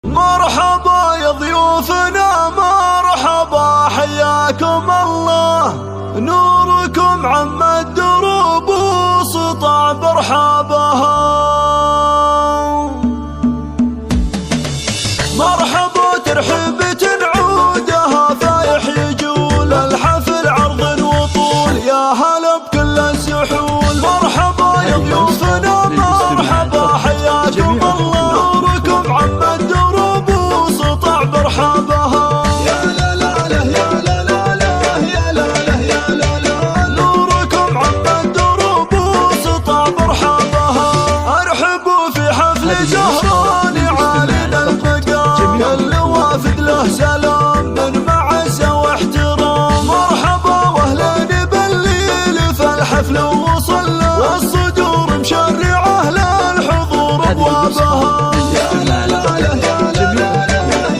مرحبا يا ضيوفنا مرحبا، حياكم الله، نوركم عم الدروب وسطع برحابها. مرحبا ترحيبة عودها فايح يجول الحفل عرض وطول، يا هلا بكل السحول. مرحبا يا ضيوفنا مرحبا، حياكم الله، نوركم عم الدروب وسطع برحابها. يا لا لا لا يا لا لا لا يا لا لا يا لا لا، نوركم عم الدروب وسطع برحابها. ارحبوا في حفل زهران عالي المقام، كل وافد له سلام من معزة واحترام. مرحبا واهلا بالليل في الحفل وصلى، والصدور مشرعه للحضور ابوابها. يا لا لا لا يا لا لا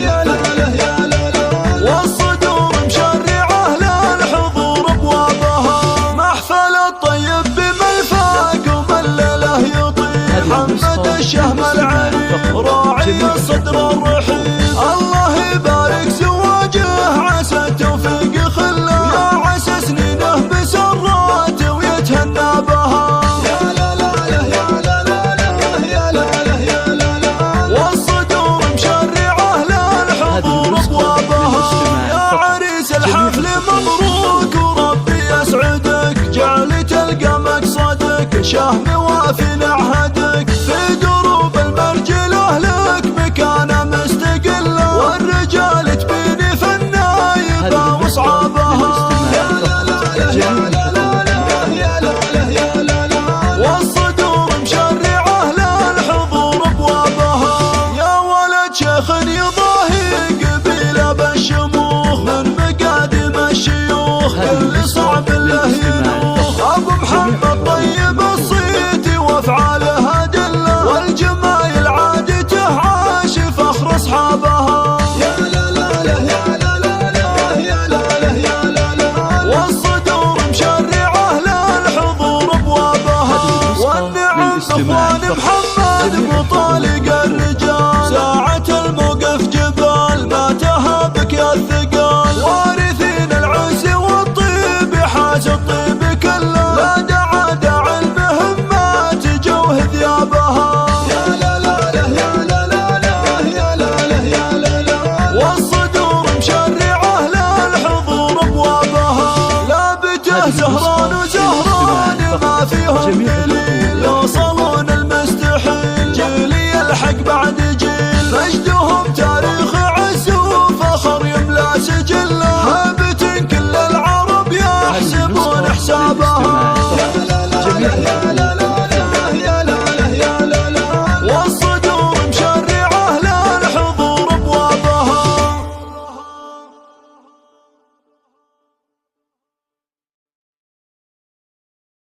يا لا لا يا لا لا، والصدور مشرعه للحضور ابوابها. محفل الطيب بملفاك وملله يطير، محمد الشهم العريق راعي الصدر الرحيم. الله يبارك زواجه عسى التوفيق خله، يا عسى سنينه بسرات ويتهنى بها. يا لا لا لا يا لا لا لا يا لا لا يا لا لا، والصدور مشرعه للحضور ابوابها. يا عريس الحفل مبروك وربي يسعدك، جعل تلقى مقصدك شهم وافي نعهدك. في دروب المرجله لك مكانه مستقله، والرجال تبيني في النايبه واصعابها. يا لا لا لا يا لا لا لا يا لا لا يا لا لا، والصدور مشرعه للحضور ابوابها. يا ولد شيخ يضاهي قبيله بالشموخ، من مقادم الشيوخ اللي صعب له ينوخ. ابو محمد طيب الصيتي وافعاله دله، والجمايل عادته عاش فخر اصحابها. يا لا لا لا يا لا لا لا يا لا لا يا لا لا، والصدور مشرعه للحضور ابوابها. والنعم اخوان محمد بطالق الرجال، ساعة الموقف جبال ما تهابك يا الثقال. وارثين العز والطيب حاز الطيب كله، لا دعا داعي المهمات جوه ثيابها. يا لا لا لا يا لا لا لا يا لا لا يا لا لا، والصدور مشرعه للحضور ابوابها. لابته زهران وزهران ما فيهم دليل، يوصلون المستحيل جيل يلحق بعد جيل. مجدهم